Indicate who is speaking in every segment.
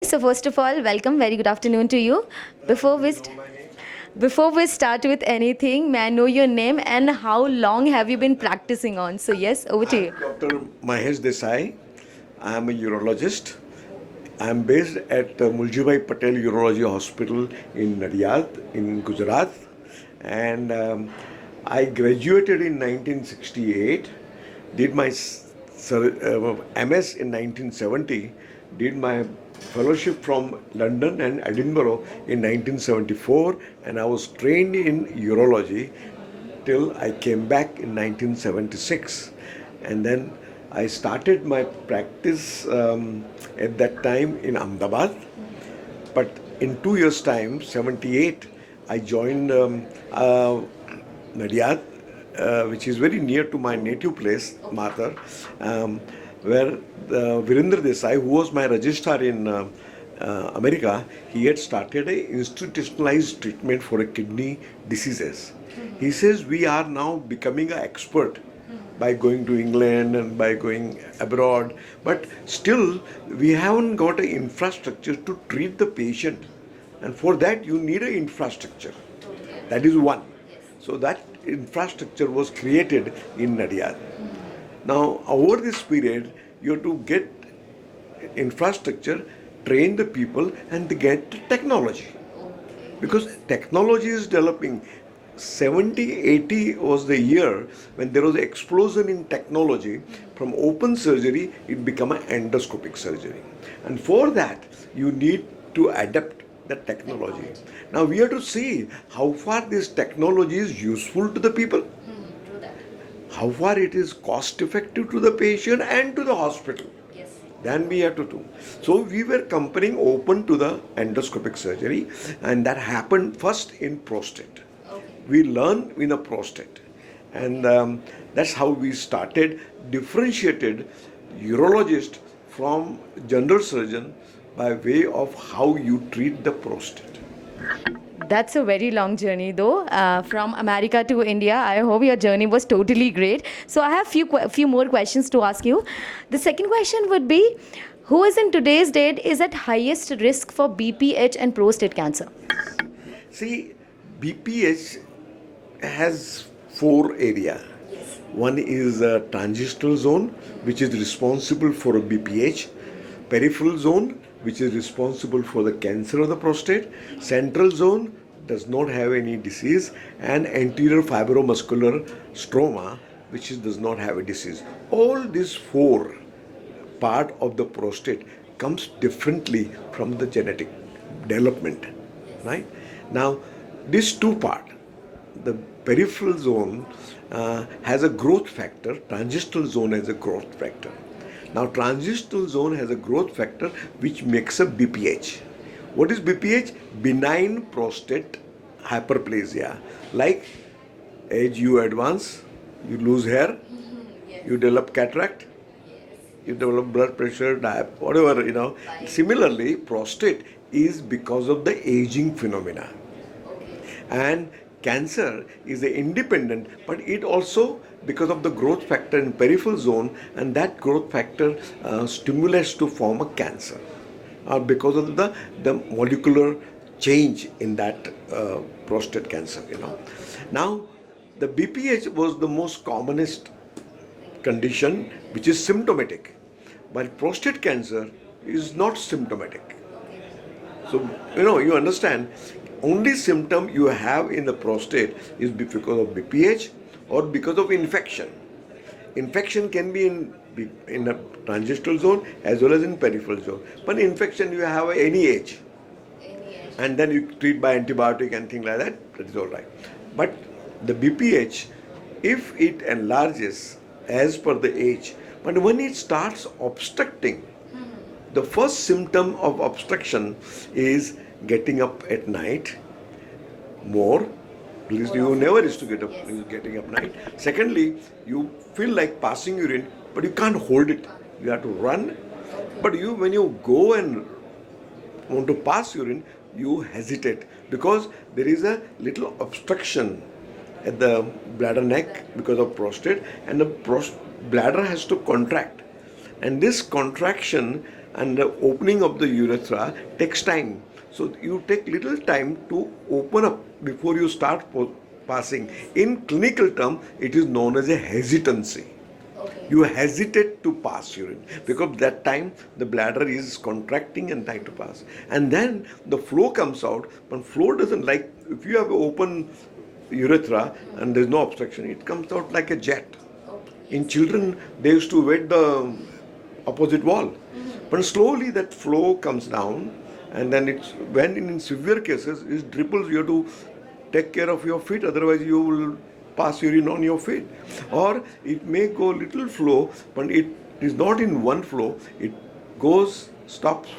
Speaker 1: So first of all, welcome. Very good afternoon to you. Before we before we start with anything, may I know your name and how long have you been practicing on? So yes, over to you.
Speaker 2: Dr. Mahesh Desai. I am a urologist. I am based at Muljibai Patel Urology Hospital in Nadia in Gujarat. And I graduated in 1968, did my MS in 1970, did my fellowship from London and Edinburgh in 1974, and I was trained in urology till I came back in 1976. And then I started my practice at that time in Ahmedabad. But in 2 years' time, 78, I joined Nadiad, which is very near to my native place, Mathur, where Virendra Desai, who was my registrar in America, he had started a institutionalized treatment for a kidney diseases. He says we are now becoming an expert by going to England and by going abroad, but still we haven't got an infrastructure to treat the patient, and for that you need an infrastructure. That is one. So that infrastructure was created in Nadia. Now over this period you have to get infrastructure, train the people, and to get technology, because technology is developing. 70-80 was the year when there was an explosion in technology. From open surgery it became an endoscopic surgery, and for that you need to adapt the technology. Now we have to see how far this technology is useful to the people, how far it is cost effective to the patient and to the hospital. Then we have to do. So we were comparing open to the endoscopic surgery, and that happened first in prostate. We learn in a prostate, and that's how we started, differentiated urologist from general surgeon by way of how you treat the prostate.
Speaker 1: That's a very long journey, though, from America to India. I hope your journey was totally great. So I have few more questions to ask you. The second question would be, who is in today's date is at highest risk for BPH and prostate cancer?
Speaker 2: See, BPH has four areas. One is a transitional zone, which is responsible for a BPH, peripheral zone, which is responsible for the cancer of the prostate, central zone does not have any disease, and anterior fibromuscular stroma, which does not have a disease. All these four part of the prostate comes differently from the genetic development, right? Now, these two part, the peripheral zone has a growth factor, transitional zone has a growth factor. Now, transitional zone has a growth factor which makes a BPH. What is BPH? Benign prostate hyperplasia. Like, as you advance, you lose hair, you develop cataract, you develop blood pressure, whatever, Similarly, prostate is because of the aging phenomena. And cancer is a independent, but it also because of the growth factor in peripheral zone, and that growth factor stimulates to form a cancer, because of the molecular change in that prostate cancer. Now, the BPH was the most commonest condition which is symptomatic, while prostate cancer is not symptomatic. So, you understand, only symptom you have in the prostate is because of BPH or because of infection. Infection can be in a transitional zone as well as in peripheral zone. But infection you have at any age. And then you treat by antibiotic and things like that, that is all right. But the BPH, if it enlarges as per the age, but when it starts obstructing, the first symptom of obstruction is getting up at night more. At least you never used to get up, getting up night. Secondly, you feel like passing urine, but you can't hold it. You have to run. But when you go and want to pass urine, you hesitate because there is a little obstruction at the bladder neck because of prostate, and the bladder has to contract. And this contraction and the opening of the urethra takes time. So you take little time to open up before you start passing. In clinical term, it is known as a hesitancy. You hesitate to pass urine because that time the bladder is contracting and trying to pass, and then the flow comes out. But flow doesn't, like if you have an open urethra and there's no obstruction, it comes out like a jet. In children, they used to wet the opposite wall, but slowly that flow comes down, and then it's when in severe cases it dribbles. You have to take care of your feet, otherwise you will pass urine on your feet. Or it may go little flow, but it is not in one flow. It goes, stops,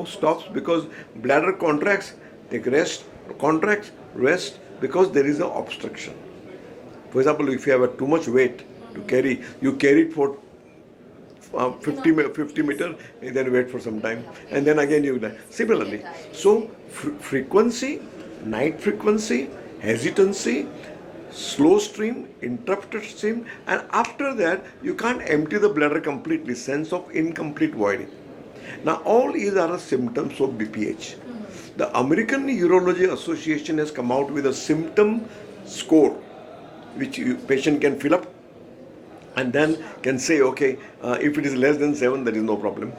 Speaker 2: stops, because bladder contracts, take rest, contracts, rest, because there is an obstruction. For example, if you have too much weight to carry, you carry it for 50 meter, and then wait for some time, and then again you die. Similarly, so frequency, night frequency, hesitancy, slow stream, interrupted stream, and after that you can't empty the bladder completely, sense of incomplete voiding. Now all these are symptoms of BPH. The American Urology Association has come out with a symptom score which patient can fill up and then can say, okay, if it is less than 7, there is no problem.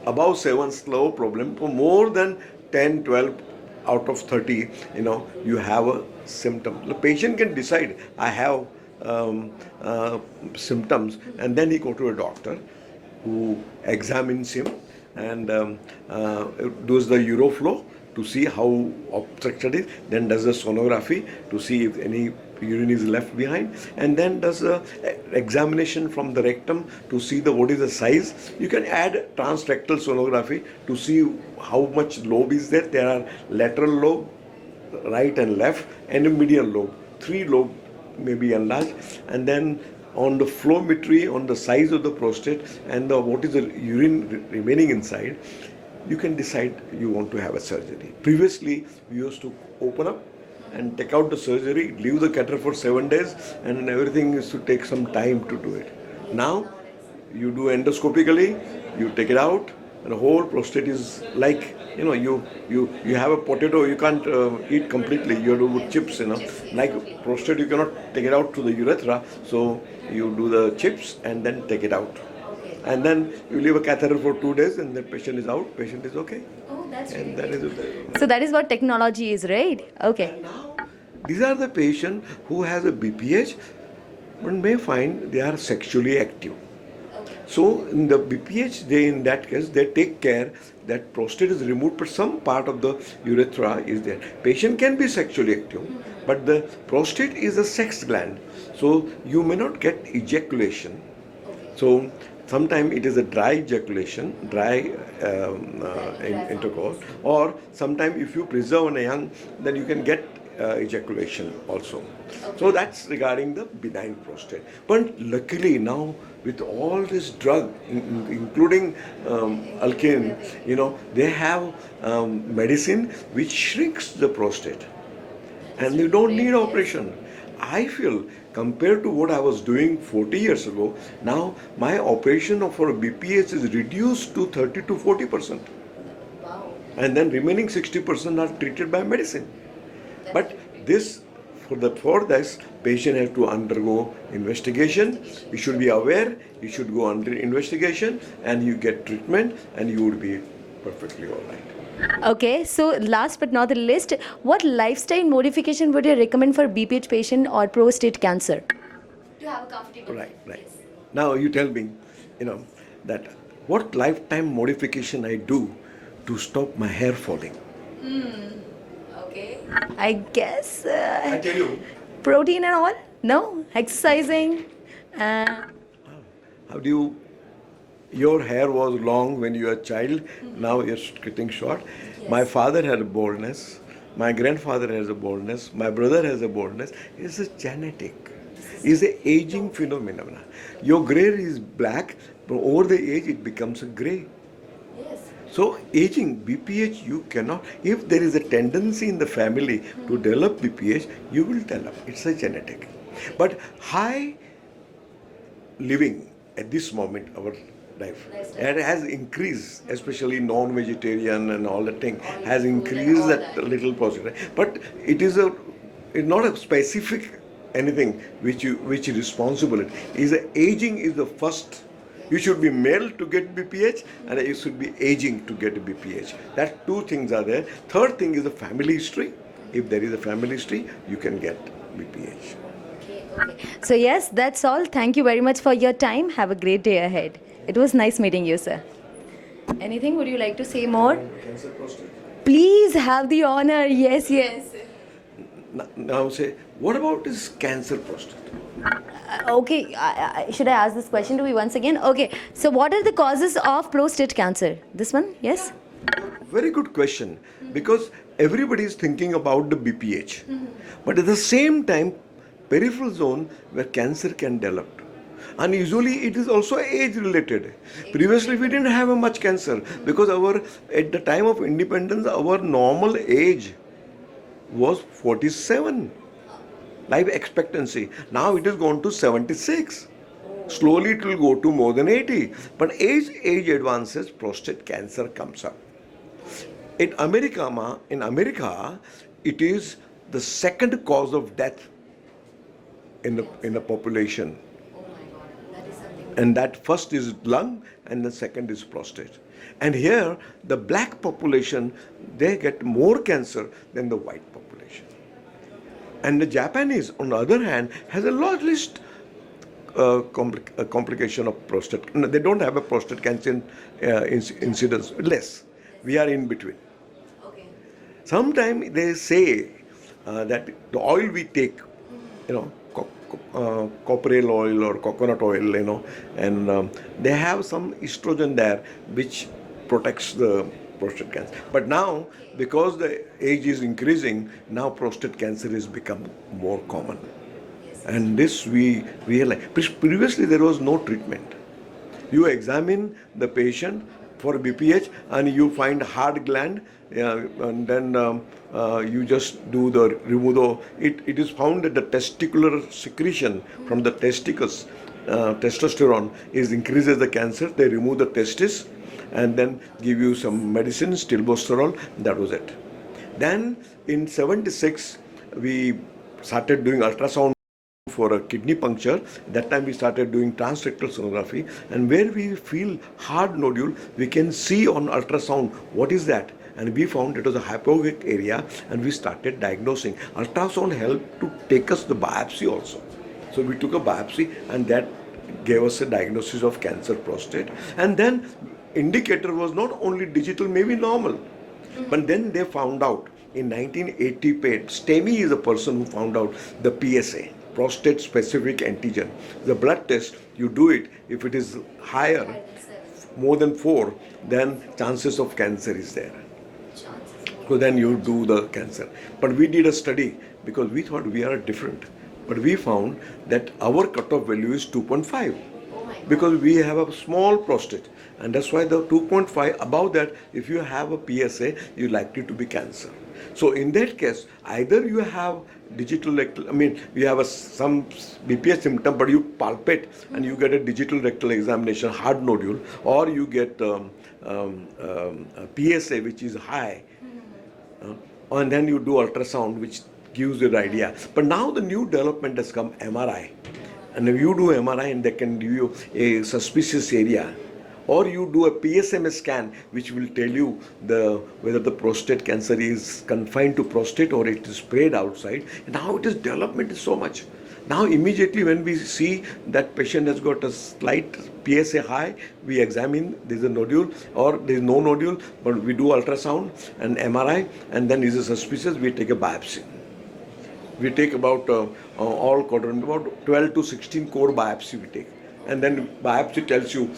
Speaker 2: Above 7, slow problem. For more than 10, 12 out of 30, you have a symptom. The patient can decide, I have symptoms, and then he go to a doctor who examines him and does the uroflow to see how obstructed it is, then does the sonography to see if any urine is left behind, and then does a examination from the rectum to see what is the size. You can add transrectal sonography to see how much lobe is there. There are lateral lobe, right and left, and a medial lobe. 3 lobe may be enlarged, and then on the flowmetry, on the size of the prostate and what is the urine remaining inside, you can decide you want to have a surgery. Previously, we used to open up and take out the surgery, leave the catheter for 7 days, and everything is to take some time to do it. Now, you do endoscopically, you take it out, and the whole prostate is like, you have a potato, you can't eat completely, you have to do chips, Like prostate, you cannot take it out to the urethra, so you do the chips and then take it out. And then you leave a catheter for 2 days and the patient is out, patient is okay.
Speaker 1: Oh, that's
Speaker 2: and
Speaker 1: really
Speaker 2: that is
Speaker 1: So that is what technology is, right? Okay.
Speaker 2: Now, these are the patients who has a BPH, but may find they are sexually active. So in the BPH, in that case, they take care that prostate is removed, but some part of the urethra is there. Patient can be sexually active, but the prostate is a sex gland, so you may not get ejaculation. So sometimes it is a dry ejaculation, dry intercourse, or sometimes if you preserve in a young, then you can get ejaculation also. So that's regarding the benign prostate. But luckily now, with all this drug, including alkane, they have medicine which shrinks the prostate, and you don't need operation. I feel, compared to what I was doing 40 years ago, now my operation for BPH is reduced to 30 to 40%.
Speaker 1: Wow.
Speaker 2: And then remaining 60% are treated by medicine. But this, for this, patient has to undergo investigation. You should be aware, you should go under investigation, and you get treatment, and you would be perfectly all right.
Speaker 1: Okay, so last but not the least, what lifestyle modification would you recommend for BPH patient or prostate cancer? To have a comfortable
Speaker 2: Right. Now you tell me, that what lifetime modification I do to stop my hair falling.
Speaker 1: Okay. I guess
Speaker 2: I tell you.
Speaker 1: protein and all? No? Exercising?
Speaker 2: How do you? Your hair was long when you were a child. Now it's getting short.
Speaker 1: Yes.
Speaker 2: My father had a baldness. My grandfather has a baldness. My brother has a baldness. It's a genetic. It's an aging phenomenon. Your gray is black, but over the age it becomes a gray.
Speaker 1: Yes.
Speaker 2: So aging, BPH, you cannot, if there is a tendency in the family to develop BPH, you will develop. It's a genetic. But high living at this moment, our life. It has increased, especially non-vegetarian and all that thing has increased that little percentage. But it's not a specific anything which is responsible. It is aging is the first. You should be male to get BPH, and you should be aging to get BPH. That two things are there. Third thing is the family history. If there is a family history, you can get BPH.
Speaker 1: Okay. So yes, that's all. Thank you very much for your time. Have a great day ahead. It was nice meeting you, sir. Anything? Would you like to say more?
Speaker 2: Cancer prostate.
Speaker 1: Please have the honor. Yes, yes.
Speaker 2: Now say, what about this cancer prostate?
Speaker 1: Okay, should I ask this question to you once again? Okay, so what are the causes of prostate cancer? This one, yes?
Speaker 2: Very good question, because everybody is thinking about the BPH, but at the same time, peripheral zone where cancer can develop. And usually it is also age related. Previously we didn't have much cancer because at the time of independence our normal age was 47 life expectancy. Now it has gone to 76. Slowly it will go to more than 80. But age advances, prostate cancer comes up. In America, it is the second cause of death in the population. And that first is lung and the second is prostate. And here the black population, they get more cancer than the white population. And the Japanese, on the other hand, has a largest complication of prostate. No, they don't have a prostate cancer incidence, less. We are in between.
Speaker 1: Okay.
Speaker 2: Sometimes they say that the oil we take, copperal oil or coconut oil, and they have some estrogen there which protects the prostate cancer. But now, because the age is increasing, now prostate cancer has become more common. And this we realize. Previously there was no treatment. You examine the patient for BPH and you find hard gland, and then you just remove it is found that the testicular secretion from the testicles, testosterone increases the cancer. They remove the testis and then give you some medicine, stilbosterol. That was it. Then in 76 we started doing ultrasound for a kidney puncture. That time we started doing transrectal sonography, and where we feel hard nodule, we can see on ultrasound what is that, and we found it was a hypoxic area, and we started diagnosing. Ultrasound helped to take us the biopsy also. So we took a biopsy and that gave us a diagnosis of cancer prostate. And then indicator was not only digital, maybe normal, but then they found out in 1980, STEMI is a person who found out the PSA, prostate specific antigen. The blood test, you do it, if it is higher, more than 4, then chances of cancer is there. So then you do the cancer. But we did a study because we thought we are different. But we found that our cutoff value is 2.5 because we have a small prostate. And that's why the 2.5, above that, if you have a PSA, you're likely to be cancer. So in that case, either you have digital rectal, you have some BPH symptom, but you palpate and you get a digital rectal examination, hard nodule, or you get a PSA which is high, and then you do ultrasound, which gives you the idea. But now the new development has come, MRI. And if you do MRI and they can give you a suspicious area, or you do a PSMA scan which will tell you whether the prostate cancer is confined to prostate or it is spread outside. Now it is development is so much. Now immediately when we see that patient has got a slight PSA high, we examine there is a nodule or there is no nodule, but we do ultrasound and MRI, and then is it suspicious, we take a biopsy. We take about all quadrant, about 12 to 16 core biopsy we take, and then biopsy tells you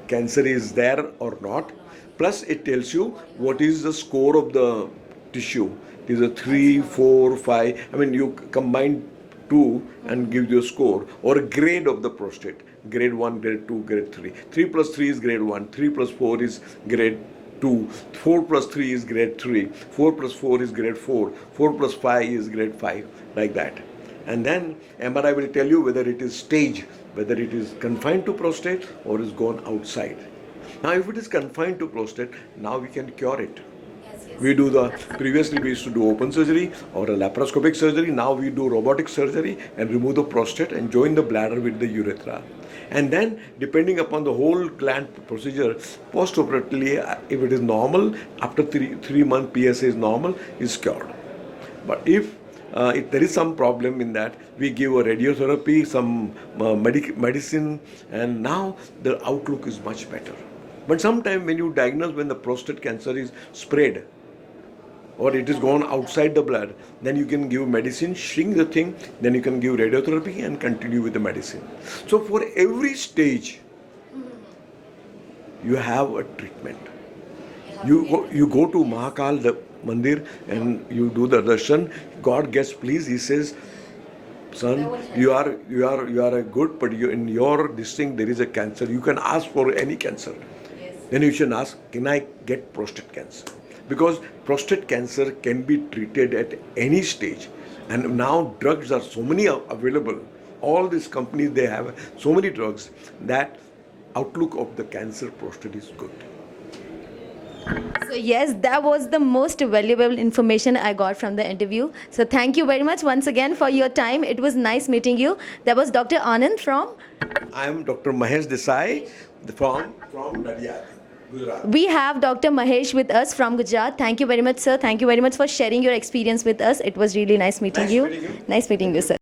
Speaker 2: cancer is there or not, plus it tells you what is the score of the tissue. It is a 3, 4, 5, you combine 2 and give you a score, or a grade of the prostate, grade 1, grade 2, grade 3. 3 plus 3 is grade 1, 3 plus 4 is grade 2, 4 plus 3 is grade 3, 4 plus 4 is grade 4, 4 plus 5 is grade 5, like that. And then MRI will tell you whether it is stage, whether it is confined to prostate or is gone outside. Now, if it is confined to prostate, now we can cure it. We do the previously we used to do open surgery or a laparoscopic surgery. Now we do robotic surgery and remove the prostate and join the bladder with the urethra. And then, depending upon the whole gland procedure, post-operatively, if it is normal, after three month PSA is normal, is cured. But if there is some problem in that, we give a radiotherapy, some medicine, and now the outlook is much better. But sometimes when you diagnose when the prostate cancer is spread or it is gone outside the blood, then you can give medicine, shrink the thing, then you can give radiotherapy and continue with the medicine. So for every stage, you have a treatment. You go to Mahakal, the mandir, and you do the darshan. God gets pleased. He says, "Son, you are a good, but in your distinct there is a cancer. You can ask for any cancer." Then you should ask, "Can I get prostate cancer?" Because prostate cancer can be treated at any stage, and now drugs are so many available. All these companies, they have so many drugs that outlook of the cancer prostate is good.
Speaker 1: So yes, that was the most valuable information I got from the interview. So thank you very much once again for your time. It was nice meeting you. That was Dr. Anand from...
Speaker 2: I am Dr. Mahesh Desai from Nadia, Gujarat.
Speaker 1: We have Dr. Mahesh with us from Gujarat. Thank you very much, sir. Thank you very much for sharing your experience with us. It was really nice meeting you.
Speaker 2: Meeting you.
Speaker 1: Nice meeting you, sir.